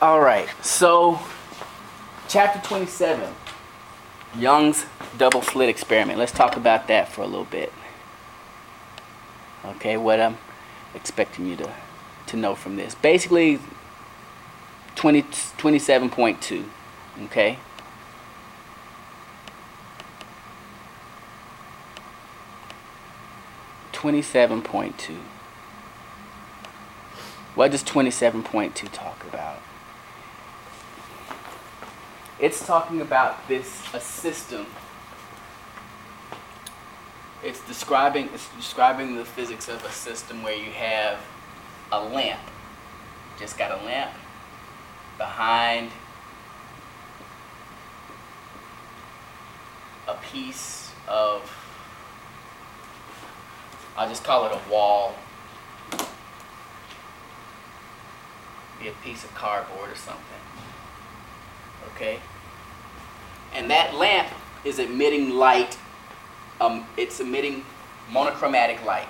All right, so chapter 27, Young's double slit experiment. Let's talk about that for a little bit. Okay, what I'm expecting you to know from this. Basically, 27.2, okay? .2. What does 27.2 talk about? It's talking about a system. It's describing the physics of a system where you have a lamp. Just got a lamp behind a piece of, I'll just call it a wall. Be a piece of cardboard or something. Okay? And that lamp is emitting light. It's emitting monochromatic light.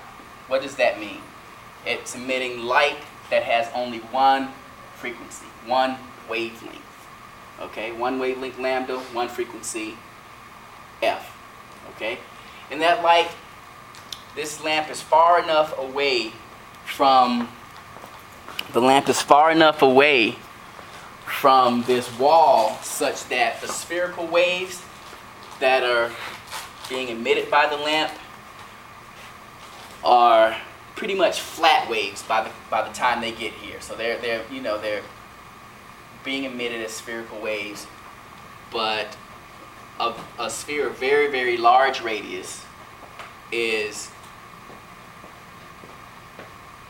What does that mean? It's emitting light that has only one frequency, one wavelength. Okay? One wavelength lambda, one frequency F. Okay? And that light, this lamp is far enough away from this wall such that the spherical waves that are being emitted by the lamp are pretty much flat waves by the time they get here. So they're being emitted as spherical waves, but a sphere of very, very large radius is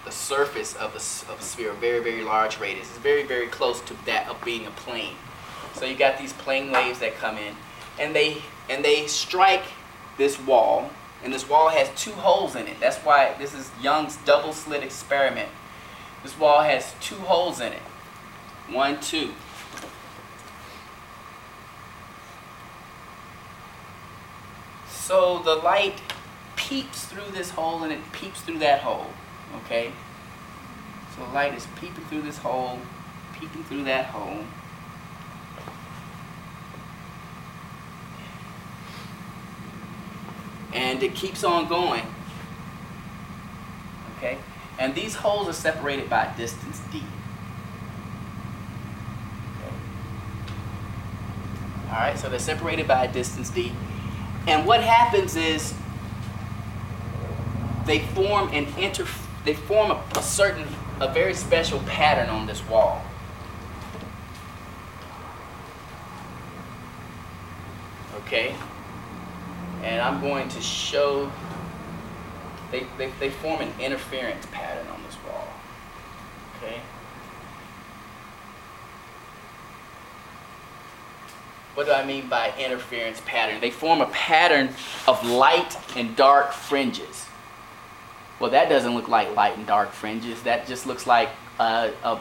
the surface of a sphere of very, very large radius. It's very, very close to that of being a plane. So you got these plane waves that come in, and they strike this wall, and this wall has two holes in it. That's why this is Young's double slit experiment. This wall has two holes in it. 1, 2. So the light peeps through this hole and it peeps through that hole. Okay? So the light is peeping through this hole, peeping through that hole. And it keeps on going. Okay? And these holes are separated by a distance d. Okay. Alright, so they're separated by a distance d. And what happens is they form a very special pattern on this wall. Okay? And I'm going to show they form an interference pattern on this wall. Okay? What do I mean by interference pattern? They form a pattern of light and dark fringes. Well, that doesn't look like light and dark fringes. That just looks like a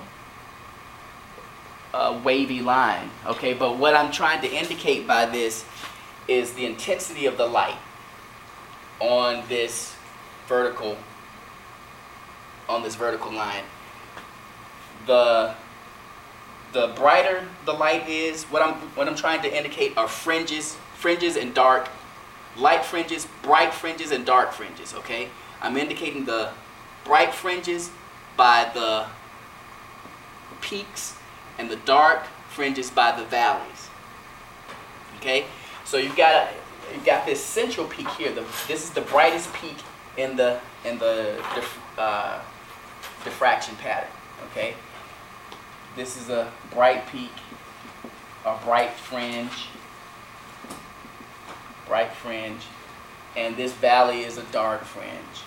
wavy line. Okay, but what I'm trying to indicate by this is the intensity of the light on this vertical line. The brighter the light is, what I'm trying to indicate are fringes and dark, light fringes, bright fringes, and dark fringes. Okay, I'm indicating the bright fringes by the peaks and the dark fringes by the valleys. Okay, so you've got this central peak here. This is the brightest peak in the diffraction pattern. Okay, this is a bright peak, a bright fringe, and this valley is a dark fringe.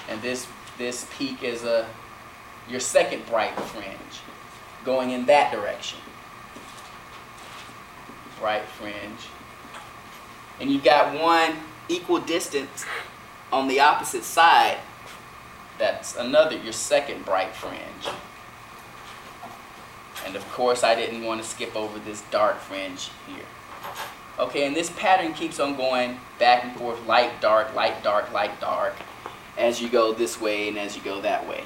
And this peak is your second bright fringe, going in that direction. Bright fringe. And you've got one equal distance on the opposite side. That's your second bright fringe. And of course, I didn't want to skip over this dark fringe here. Okay, and this pattern keeps on going back and forth, light, dark, light, dark, light, dark, as you go this way and as you go that way.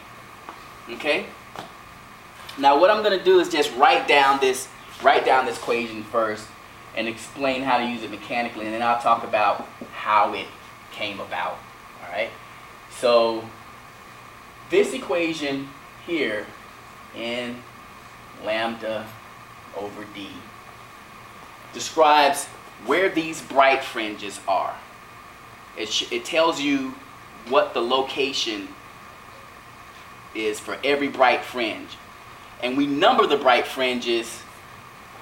Okay? Now what I'm going to do is just write down this equation first and explain how to use it mechanically, and then I'll talk about how it came about. All right? So this equation here, n lambda over d, describes where these bright fringes are. It tells you what the location is for every bright fringe. And we number the bright fringes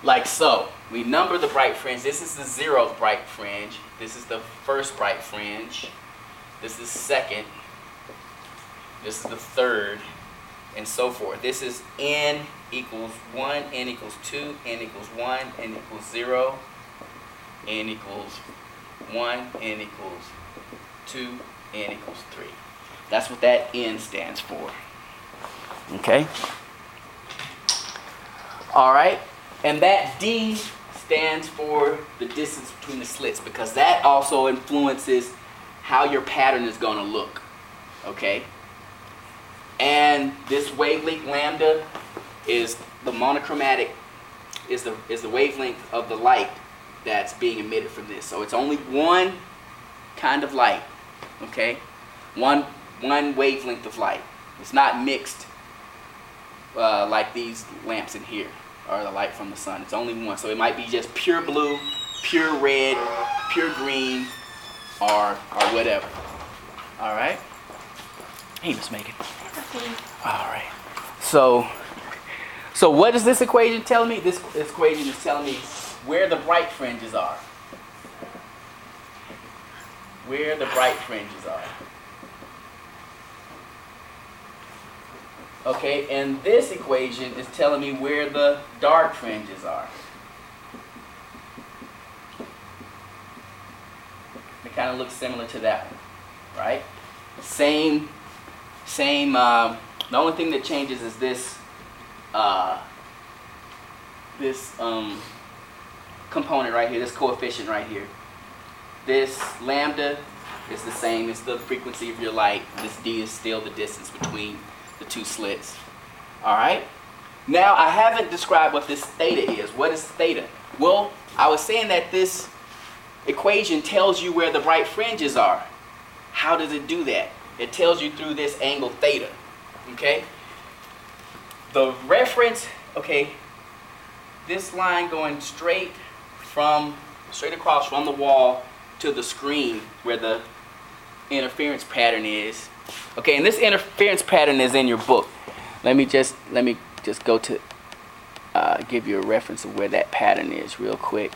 like so. We number the bright fringe. This is the 0th bright fringe. This is the first bright fringe. This is second. This is the third, and so forth. This is n equals 1, n equals 2, n equals 1, n equals 0, n equals 1, n equals 2, n equals 3. That's what that n stands for. Okay? All right? And that d stands for the distance between the slits, because that also influences how your pattern is going to look. Okay? And this wavelength lambda is the monochromatic, is the wavelength of the light that's being emitted from this. So it's only one kind of light, okay? One wavelength of light. It's not mixed like these lamps in here, or the light from the sun. It's only one. So it might be just pure blue, pure red, pure green, or whatever. All right? Hey, Miss Megan. All right. So what is this equation telling me? This equation is telling me where the bright fringes are. Where the bright fringes are. Okay, and this equation is telling me where the dark fringes are. It kind of looks similar to that one, right? Same. The only thing that changes is this component right here, this coefficient right here. This lambda is the same as the frequency of your light. This d is still the distance between the two slits. All right. Now I haven't described what this theta is. What is theta? Well, I was saying that this equation tells you where the bright fringes are. How does it do that? It tells you through this angle theta. Okay? The reference, okay, this line going straight across from the wall to the screen where the interference pattern is. Okay, and this interference pattern is in your book. Let me just go to give you a reference of where that pattern is real quick.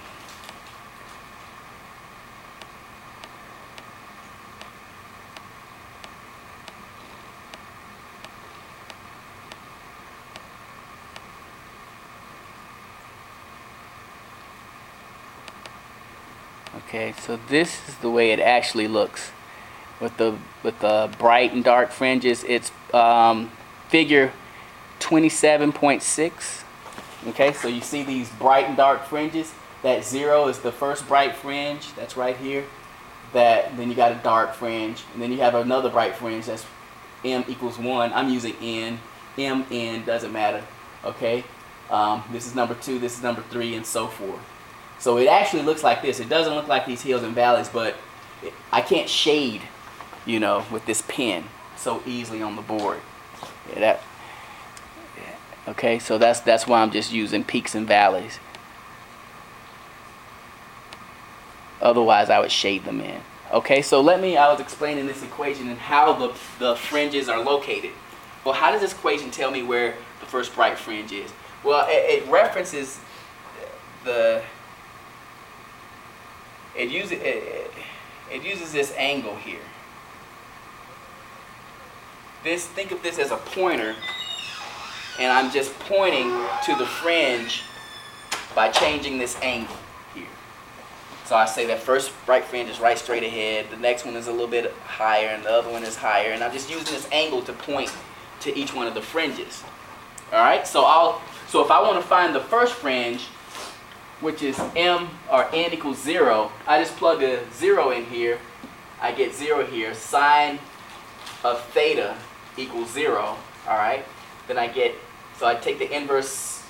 Okay, so this is the way it actually looks with the bright and dark fringes. It's figure 27.6. Okay, so you see these bright and dark fringes. That 0 is the first bright fringe. That's right here. Then you got a dark fringe, and then you have another bright fringe. That's m equals 1. I'm using n. M, n, doesn't matter. Okay, this is number 2. This is number 3, and so forth. So it actually looks like this. It doesn't look like these hills and valleys, but I can't shade, with this pen so easily on the board. Okay, so that's why I'm just using peaks and valleys. Otherwise, I would shade them in. Okay, so I was explaining this equation and how the fringes are located. Well, how does this equation tell me where the first bright fringe is? Well, it references it uses this angle here. Think of this as a pointer, and I'm just pointing to the fringe by changing this angle here. So I say that first bright fringe is right straight ahead, the next one is a little bit higher, and the other one is higher, and I'm just using this angle to point to each one of the fringes. All right, so if I want to find the first fringe, which is m or n equals 0, I just plug a 0 in here. I get 0 here. Sine of theta equals 0, all right? Then I get, so I take the inverse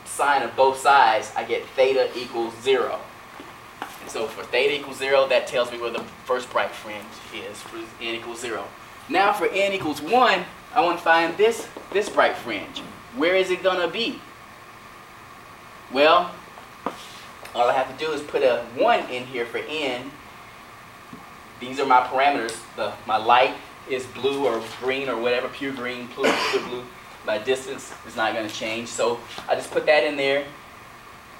sine of both sides, I get theta equals 0. And so for theta equals 0, that tells me where the first bright fringe is for n equals 0. Now for n equals 1, I want to find this bright fringe. Where is it going to be? Well, all I have to do is put a 1 in here for n. These are my parameters. My light is blue or green or whatever, pure green, pure blue. My distance is not going to change. So I just put that in there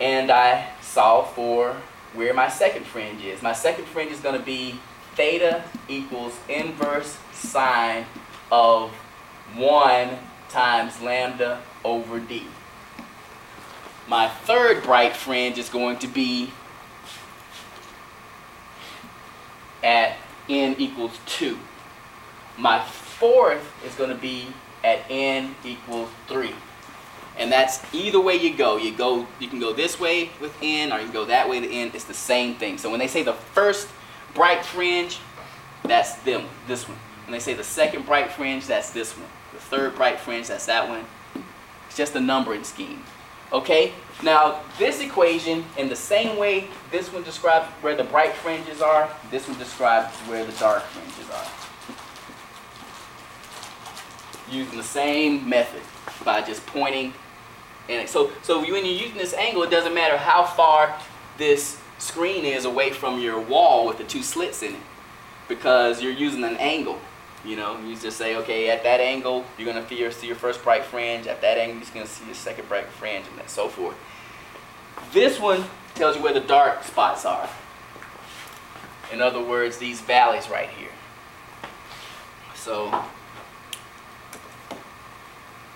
and I solve for where my second fringe is. My second fringe is going to be theta equals inverse sine of 1 times lambda over d. My third bright fringe is going to be at n equals 2. My fourth is going to be at n equals 3. And that's either way you go. You can go this way with n, or you can go that way to n. It's the same thing. So when they say the first bright fringe, that's this one. When they say the second bright fringe, that's this one. The third bright fringe, that's that one. It's just a numbering scheme. Okay? Now, this equation, in the same way this one describes where the bright fringes are, this one describes where the dark fringes are. Using the same method by just pointing. And so when you're using this angle, it doesn't matter how far this screen is away from your wall with the two slits in it, because you're using an angle. You know, you just say, okay, at that angle, you're going to see your first bright fringe. At that angle, you're going to see your second bright fringe, and so forth. This one tells you where the dark spots are. In other words, these valleys right here. So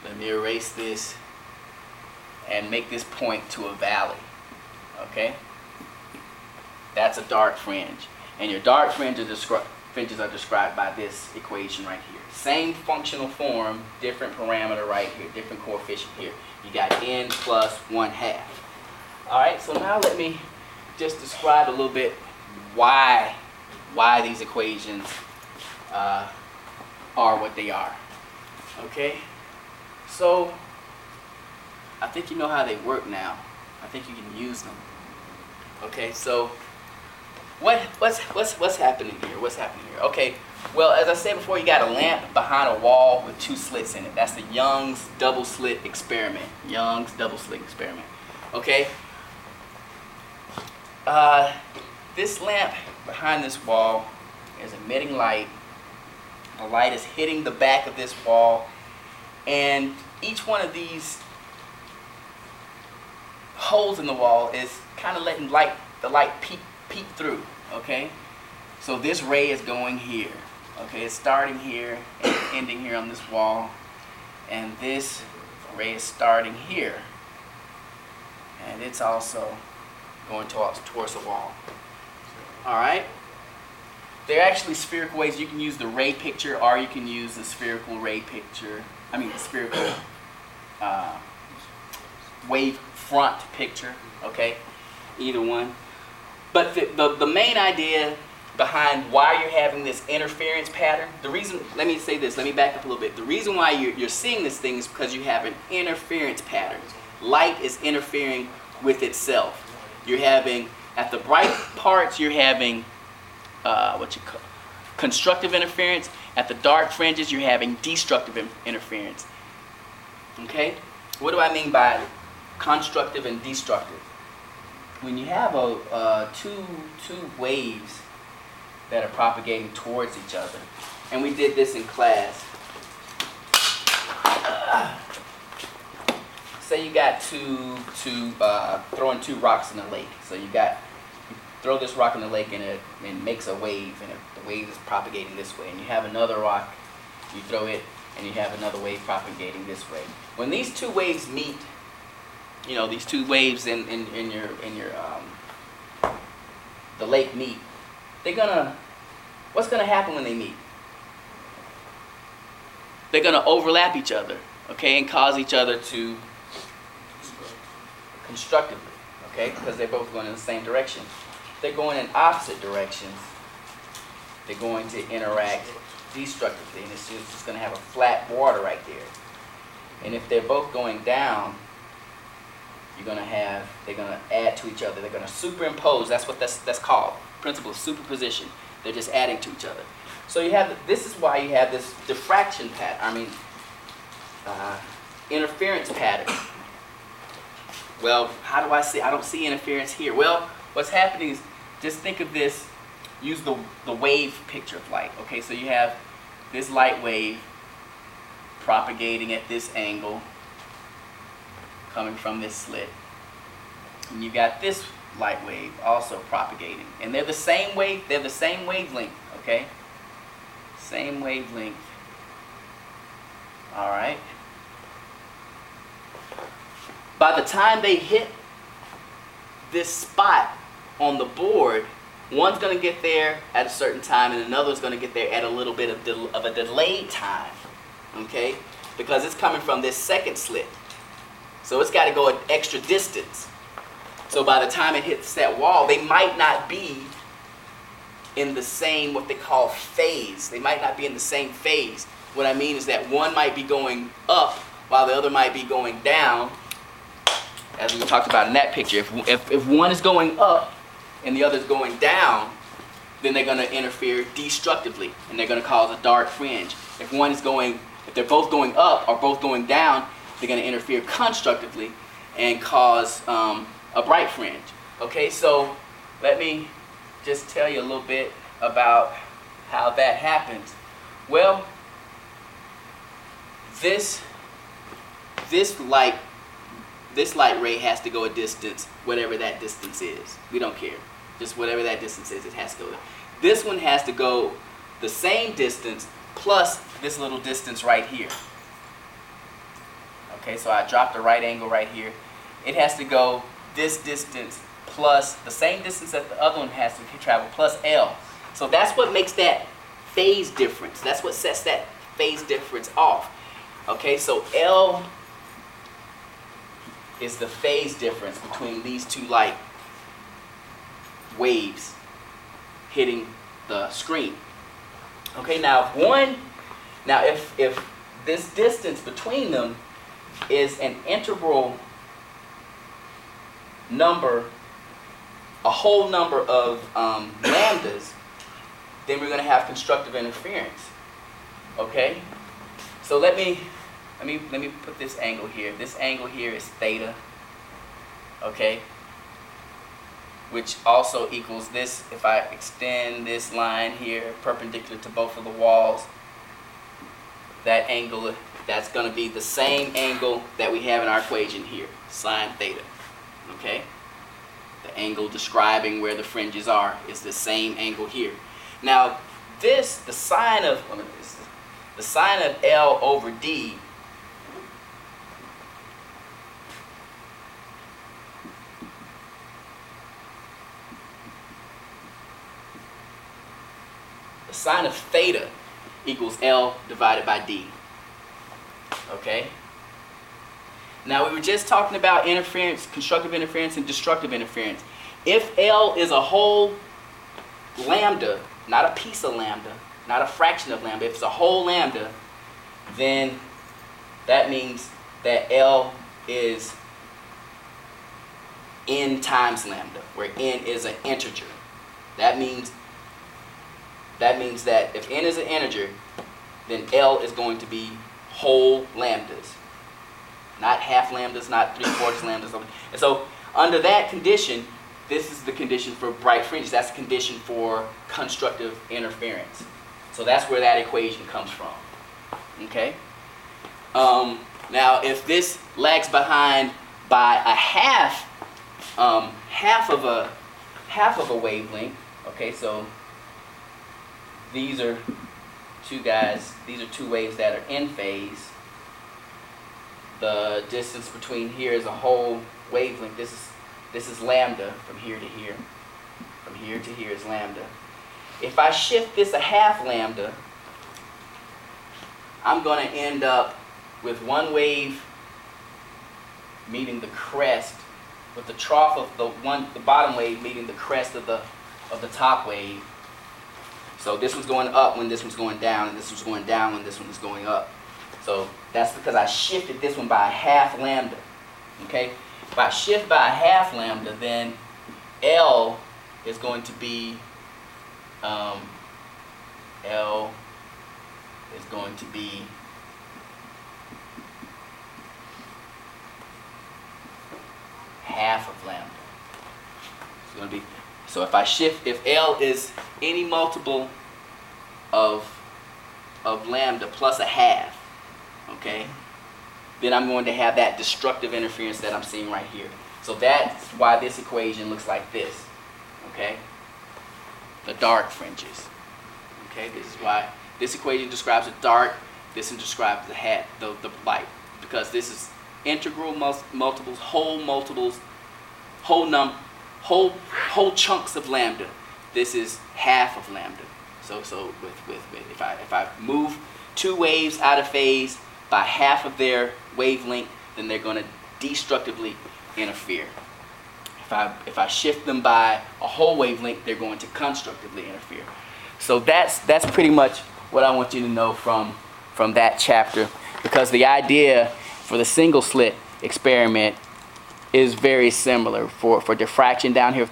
let me erase this and make this point to a valley. Okay? That's a dark fringe. And your dark fringes are described by this equation right here. Same functional form, different parameter right here, different coefficient here. You got n plus 1/2. All right, so now let me just describe a little bit why these equations are what they are. Okay, so I think you know how they work now. I think you can use them. Okay, so what's happening here? What's happening here? Okay, well, as I said before, you got a lamp behind a wall with two slits in it. That's the Young's double slit experiment. Young's double slit experiment. Okay. This lamp behind this wall is emitting light. The light is hitting the back of this wall, and each one of these holes in the wall is kind of letting the light peek through. Okay, so this ray is going here. Okay, it's starting here and ending here on this wall, and this ray is starting here, and it's also going towards the wall. All right. They're actually spherical waves. You can use the ray picture, or you can use the spherical ray picture. I mean, the spherical wave front picture. Okay, either one. But the main idea behind why you're having this interference pattern, the reason, let me say this, let me back up a little bit. The reason why you're seeing this thing is because you have an interference pattern. Light is interfering with itself. You're having, at the bright parts, you're having constructive interference. At the dark fringes, you're having destructive interference. Okay? What do I mean by constructive and destructive? When you have two waves that are propagating towards each other, and we did this in class. Say you got throwing two rocks in a lake. So you throw this rock in the lake, and it makes a wave, and the wave is propagating this way. And you have another rock, you throw it, and you have another wave propagating this way. When these two waves meet, you know, these two waves in the lake meet, what's gonna happen when they meet? They're gonna overlap each other, okay, and cause each other to constructively, okay, because they're both going in the same direction. If they're going in opposite directions, they're going to interact destructively, and it's just going to have a flat border right there. And if they're both going down, they're going to add to each other. They're going to superimpose. That's what that's called. Principle of superposition. They're just adding to each other. So you have, this is why you have this diffraction pattern, interference pattern. Well, how do I see? I don't see interference here. Well, what's happening is, just think of this, use the wave picture of light. Okay, so you have this light wave propagating at this angle, coming from this slit. And you got this light wave also propagating. And they're the same wave, they're the same wavelength, okay? Same wavelength. All right. By the time they hit this spot on the board, one's going to get there at a certain time and another's going to get there at a little bit of a delayed time, okay? Because it's coming from this second slit. So it's got to go an extra distance. So by the time it hits that wall, they might not be in the same, what they call phase. They might not be in the same phase. What I mean is that one might be going up while the other might be going down. As we talked about in that picture, if one is going up and the other is going down, then they're going to interfere destructively and they're going to cause a dark fringe. If they're both going up or both going down, they're going to interfere constructively and cause a bright fringe. Okay, so let me just tell you a little bit about how that happens. Well, this light ray has to go a distance, whatever that distance is. We don't care. Just whatever that distance is, it has to go there. This one has to go the same distance plus this little distance right here. Okay, so I dropped a right angle right here. It has to go this distance plus the same distance that the other one has to travel plus L. So that's what makes that phase difference. That's what sets that phase difference off. Okay, so L is the phase difference between these two light waves hitting the screen. Okay, now if this distance between them is an integral number, a whole number of lambdas, then we're going to have constructive interference. Okay, so let me put this angle here. This angle here is theta, okay, which also equals this. If I extend this line here perpendicular to both of the walls, that angle, that's going to be the same angle that we have in our equation here, sine theta, okay? The angle describing where the fringes are is the same angle here. Now this, the sine of L over D, the sine of theta equals L divided by D. Okay? Now we were just talking about interference, constructive interference and destructive interference. If L is a whole lambda, not a piece of lambda, not a fraction of lambda, if it's a whole lambda, then that means that L is n times lambda, where n is an integer. That means that if n is an integer, then L is going to be whole lambdas. Not half lambdas, not 3/4 lambdas. And so under that condition, this is the condition for bright fringes. That's the condition for constructive interference. So that's where that equation comes from. Okay? Now if this lags behind by a half of a wavelength, okay, so these are two waves that are in phase. The distance between here is a whole wavelength. This is lambda from here to here. From here to here is lambda. If I shift this a half lambda, I'm going to end up with one wave meeting the crest, with the trough of the bottom wave meeting the crest of the top wave. So this one's going up when this one's going down, and this one's going down when this one is going up. So that's because I shifted this one by a half lambda. Okay? If I shift by a half lambda, then L is going to be L is going to be half of lambda. It's going to be, so if I shift, if L is any multiple of lambda plus a half, okay, then I'm going to have that destructive interference that I'm seeing right here. So that's why this equation looks like this, okay? The dark fringes. Okay, this is why this equation describes the dark, this one describes the light, because this is integral multiples, whole chunks of lambda. This is half of lambda. So if I move two waves out of phase by half of their wavelength, then they're going to destructively interfere. If I shift them by a whole wavelength, they're going to constructively interfere. So that's pretty much what I want you to know from that chapter, because the idea for the single slit experiment is very similar. For diffraction down here,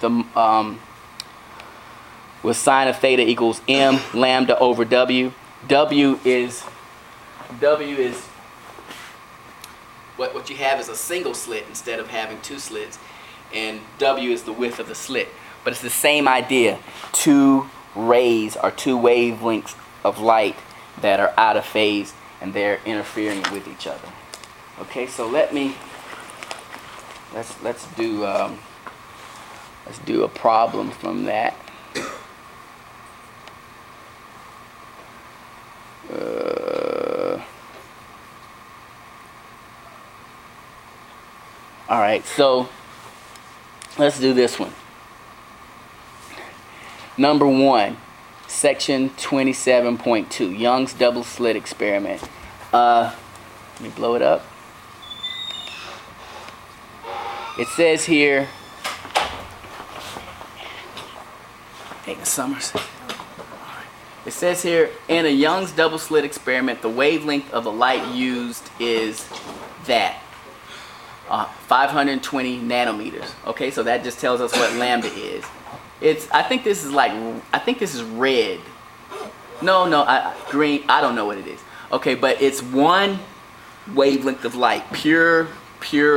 with sine of theta equals m lambda over w. W is what you have is a single slit instead of having two slits, and W is the width of the slit. But it's the same idea. Two rays or two wavelengths of light that are out of phase, and they're interfering with each other. Okay, so let's do a problem from that. All right, so let's do this one. Number 1, section 27.2, Young's double slit experiment. Let me blow it up. It says here, hey, Summers. It says here, in a Young's double slit experiment, the wavelength of the light used is that. 520 nanometers. Okay, so that just tells us what lambda is. I think this is red. No, green. I don't know what it is. Okay, but it's one wavelength of light, pure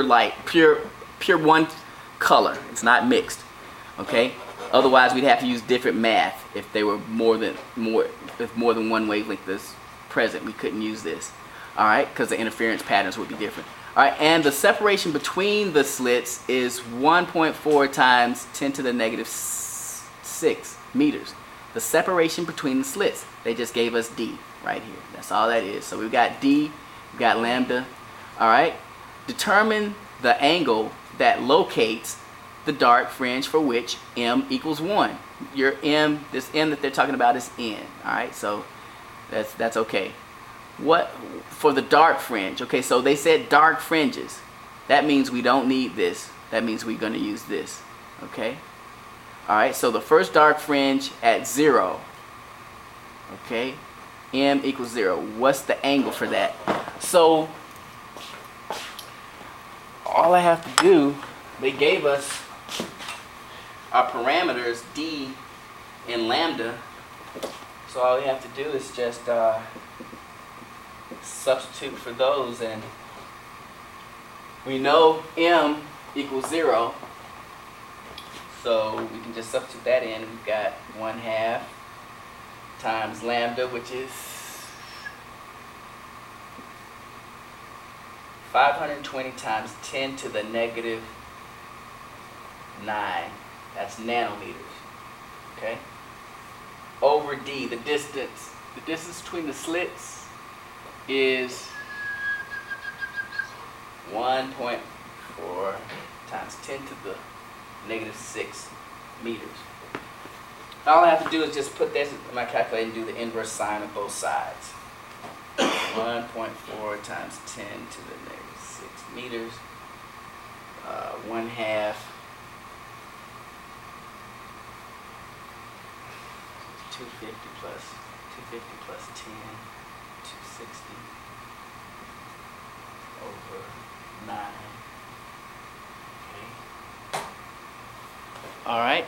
light, pure one color. It's not mixed. Okay. Otherwise, we'd have to use different math if there were more than one wavelength is present. We couldn't use this. All right, because the interference patterns would be different. All right, and the separation between the slits is 1.4 times 10 to the negative 6 meters. The separation between the slits. They just gave us D right here. That's all that is. So we've got D, we've got lambda. All right, determine the angle that locates the dark fringe for which M equals 1. Your M, this M that they're talking about is N. All right, so that's okay. What for the dark fringe? Okay, so they said dark fringes. That means we don't need this. That means we're going to use this. Okay. All right. So the first dark fringe at 0. Okay. M equals 0. What's the angle for that? So all I have to do, they gave us our parameters D and lambda. So all we have to do is just substitute for those, and we know M equals 0, so we can just substitute that in. We've got 1/2 times lambda, which is 520 times 10 to the negative 9. That's nanometers. Okay. Over D, the distance between the slits is 1.4 times 10 to the negative 6 meters. All I have to do is just put this in my calculator and do the inverse sine of both sides. 1.4 times 10 to the negative 6 meters. 1/2 250 plus 10, 260 over 9. Okay. All right.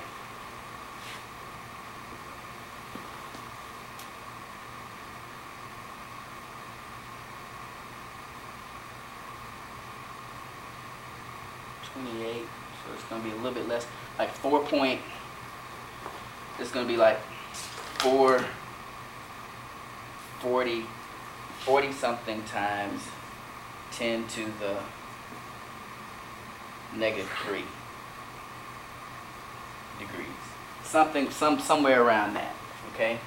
So it's going to be a little bit less, like 4 point, it's going to be like 40 something times 10 to the -3 degrees. Somewhere around that, okay?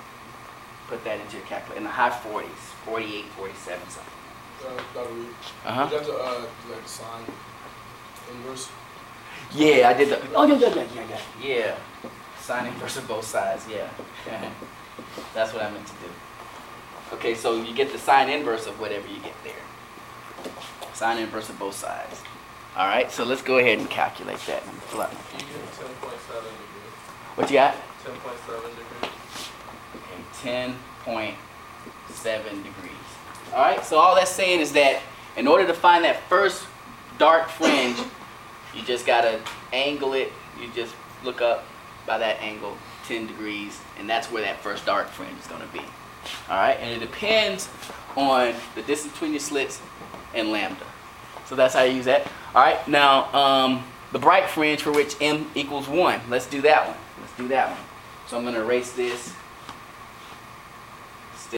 Put that into your calculator, in the high 40s, 48, 47 something. Dr. Reed, Uh-huh. you got to like sign inverse? Yeah, I did the, oh yeah. Sine inverse of both sides, yeah. That's what I meant to do. Okay, so you get the sine inverse of whatever you get there. Sine inverse of both sides. All right, so let's go ahead and calculate that. You get 10.7 degrees. What you got? 10.7 degrees. Okay, 10.7 degrees. All right, so all that's saying is that in order to find that first dark fringe, you just gotta angle it. You just look up by that angle, 10 degrees, and that's where that first dark fringe is gonna be. All right, and it depends on the distance between your slits and lambda. So that's how you use that. All right, now the bright fringe for which m equals 1. Let's do that one. So I'm gonna erase this.